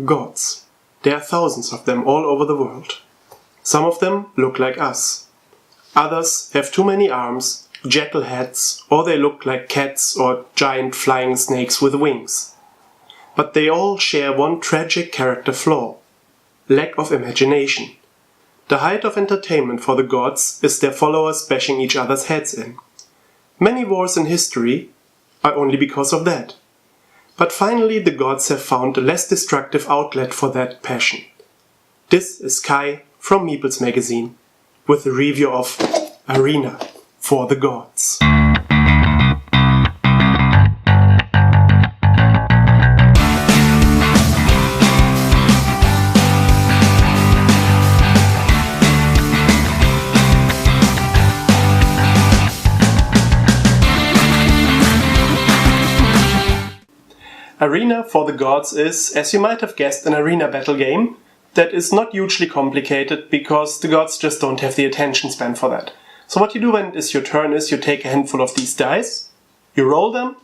Gods. There are thousands of them all over the world. Some of them look like us. Others have too many arms, jackal heads, or they look like cats or giant flying snakes with wings. But they all share one tragic character flaw: lack of imagination. The height of entertainment for the gods is their followers bashing each other's heads in. Many wars in history are only because of that. But finally the gods have found a less destructive outlet for that passion. This is Kai from Meeples magazine with a review of Arena for the Gods. Arena for the Gods is, as you might have guessed, an arena battle game that is not hugely complicated because the gods just don't have the attention span for that. So what you do when it is your turn is you take a handful of these dice, you roll them,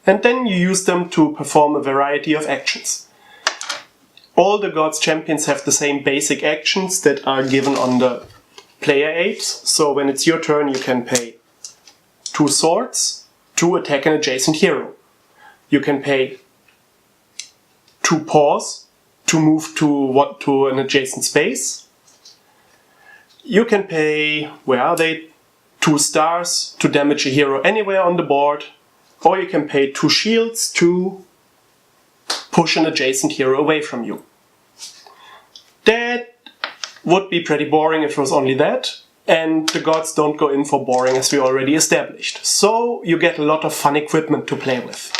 and then you use them to perform a variety of actions. All the gods' champions have the same basic actions that are given on the player aids. So when it's your turn you can pay 2 swords to attack an adjacent hero. You can pay 2 paws to move to an adjacent space. You can pay, 2 stars to damage a hero anywhere on the board, or you can pay 2 shields to push an adjacent hero away from you. That would be pretty boring if it was only that, and the gods don't go in for boring as we already established. So you get a lot of fun equipment to play with.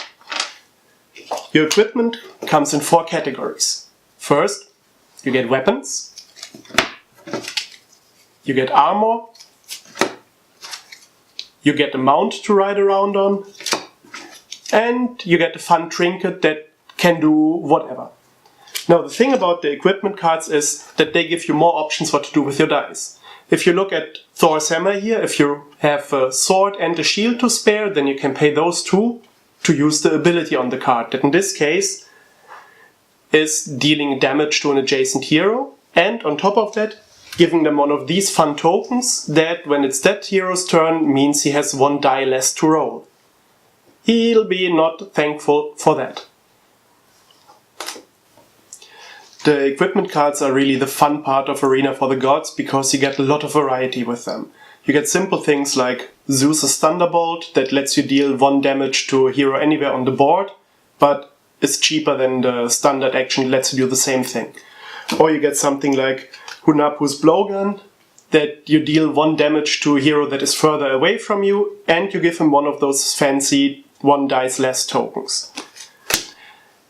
Your equipment comes in 4 categories. First, you get weapons, you get armor, you get a mount to ride around on, and you get a fun trinket that can do whatever. Now the thing about the equipment cards is that they give you more options what to do with your dice. If you look at Thor's hammer here, if you have a sword and a shield to spare, then you can pay those 2 to use the ability on the card, that in this case is dealing damage to an adjacent hero, and on top of that giving them one of these fun tokens that when it's that hero's turn means he has 1 die less to roll. He'll be not thankful for that. The equipment cards are really the fun part of Arena for the Gods because you get a lot of variety with them. You get simple things like Zeus's Thunderbolt that lets you deal 1 damage to a hero anywhere on the board, but it's cheaper than the standard action that lets you do the same thing. Or you get something like Hunapu's Blowgun that you deal 1 damage to a hero that is further away from you, and you give him one of those fancy 1 dice less tokens.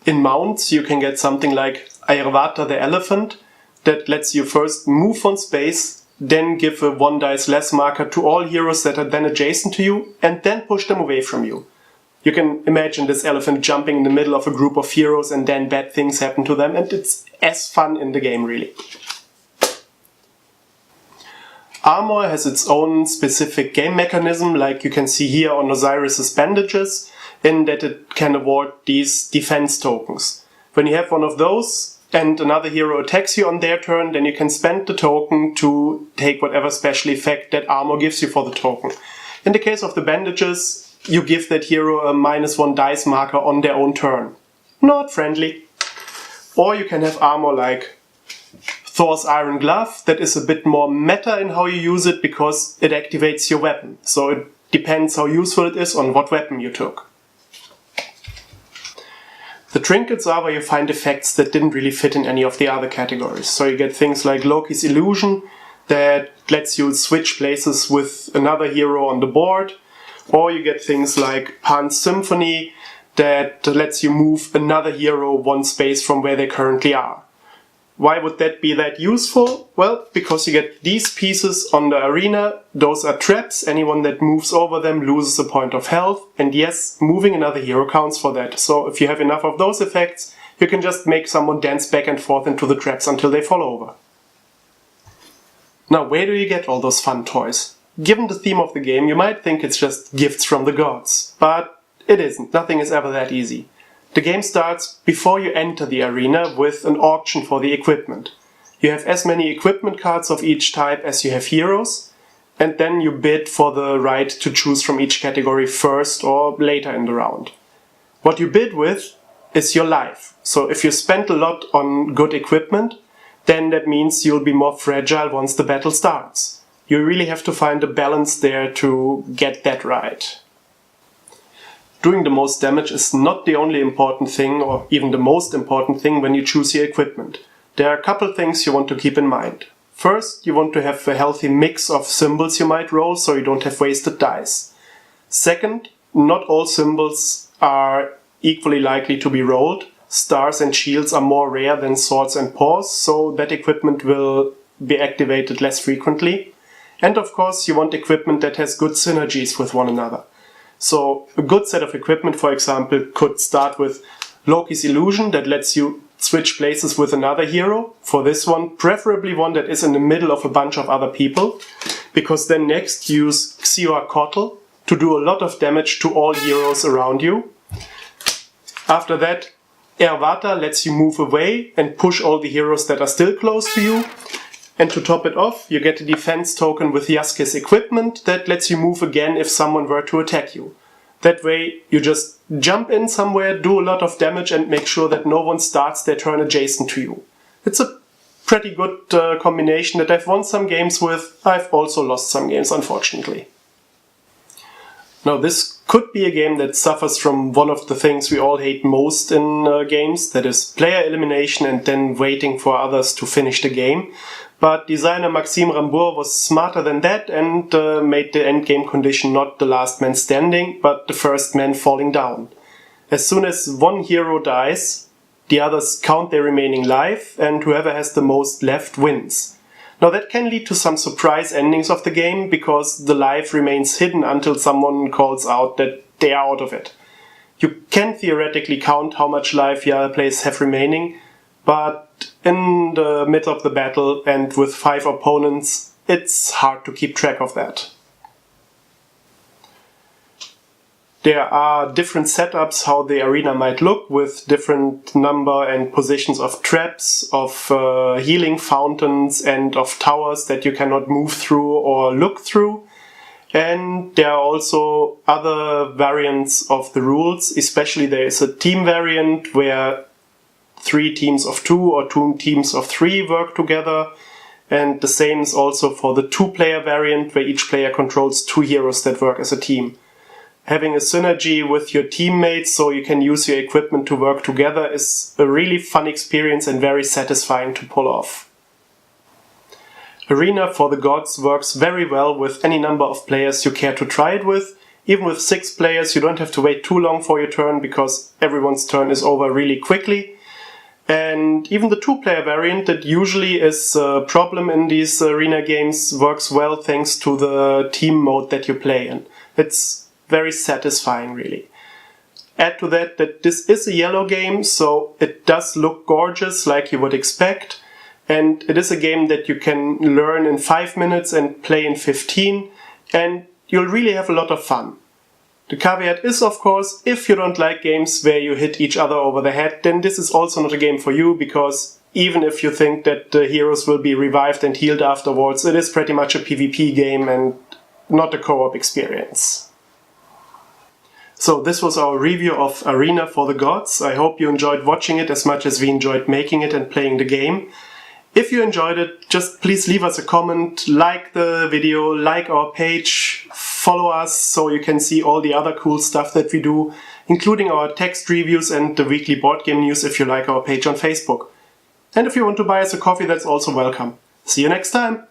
In mounts you can get something like Ayurvata the Elephant that lets you first move 1 space, then give a 1 dice less marker to all heroes that are then adjacent to you, and then push them away from you. You can imagine this elephant jumping in the middle of a group of heroes and then bad things happen to them, and it's as fun in the game really. Armor has its own specific game mechanism, like you can see here on Osiris's bandages, in that it can award these defense tokens. When you have one of those and another hero attacks you on their turn, then you can spend the token to take whatever special effect that armor gives you for the token. In the case of the bandages, you give that hero a -1 dice marker on their own turn. Not friendly. Or you can have armor like Thor's Iron Glove that is a bit more meta in how you use it because it activates your weapon. So it depends how useful it is on what weapon you took. The trinkets are where you find effects that didn't really fit in any of the other categories. So you get things like Loki's Illusion that lets you switch places with another hero on the board. Or you get things like Pan's Symphony that lets you move another hero 1 space from where they currently are. Why would that be that useful? Well, because you get these pieces on the arena. Those are traps. Anyone that moves over them loses a point of health. And yes, moving another hero counts for that. So if you have enough of those effects, you can just make someone dance back and forth into the traps until they fall over. Now, where do you get all those fun toys? Given the theme of the game, you might think it's just gifts from the gods, but it isn't. Nothing is ever that easy. The game starts before you enter the arena with an auction for the equipment. You have as many equipment cards of each type as you have heroes, and then you bid for the right to choose from each category first or later in the round. What you bid with is your life. So if you spend a lot on good equipment, then that means you'll be more fragile once the battle starts. You really have to find a balance there to get that right. Doing the most damage is not the only important thing, or even the most important thing when you choose your equipment. There are a couple things you want to keep in mind. First, you want to have a healthy mix of symbols you might roll, so you don't have wasted dice. Second, not all symbols are equally likely to be rolled. Stars and shields are more rare than swords and paws, so that equipment will be activated less frequently. And of course, you want equipment that has good synergies with one another. So a good set of equipment, for example, could start with Loki's Illusion that lets you switch places with another hero. For this one, preferably one that is in the middle of a bunch of other people, because then next use Xiorcotl to do a lot of damage to all heroes around you. After that, Erwata lets you move away and push all the heroes that are still close to you. And to top it off, you get a defense token with Yaske's equipment that lets you move again if someone were to attack you. That way, you just jump in somewhere, do a lot of damage, and make sure that no one starts their turn adjacent to you. It's a pretty good combination that I've won some games with. I've also lost some games, unfortunately. Now, this could be a game that suffers from one of the things we all hate most in games, that is player elimination and then waiting for others to finish the game. But designer Maxime Rambourg was smarter than that and made the endgame condition not the last man standing, but the first man falling down. As soon as one hero dies, the others count their remaining life, and whoever has the most left wins. Now that can lead to some surprise endings of the game, because the life remains hidden until someone calls out that they are out of it. You can theoretically count how much life the other players have remaining, but in the middle of the battle and with 5 opponents, it's hard to keep track of that. There are different setups how the arena might look, with different number and positions of traps, of healing fountains, and of towers that you cannot move through or look through. And there are also other variants of the rules, especially there is a team variant where 3 teams of 2 or 2 teams of 3 work together. And the same is also for the 2-player variant, where each player controls 2 heroes that work as a team. Having a synergy with your teammates so you can use your equipment to work together is a really fun experience and very satisfying to pull off. Arena for the Gods works very well with any number of players you care to try it with. Even with 6 players, you don't have to wait too long for your turn, because everyone's turn is over really quickly. And even the 2-player variant, that usually is a problem in these arena games, works well thanks to the team mode that you play in. It's very satisfying, really. Add to that this is a yellow game, so it does look gorgeous like you would expect. And it is a game that you can learn in 5 minutes and play in 15, and you'll really have a lot of fun. The caveat is, of course, if you don't like games where you hit each other over the head, then this is also not a game for you, because even if you think that the heroes will be revived and healed afterwards, it is pretty much a PvP game and not a co-op experience. So this was our review of Arena for the Gods. I hope you enjoyed watching it as much as we enjoyed making it and playing the game. If you enjoyed it, just please leave us a comment, like the video, like our page, follow us so you can see all the other cool stuff that we do, including our text reviews and the weekly board game news if you like our page on Facebook. And if you want to buy us a coffee, that's also welcome. See you next time!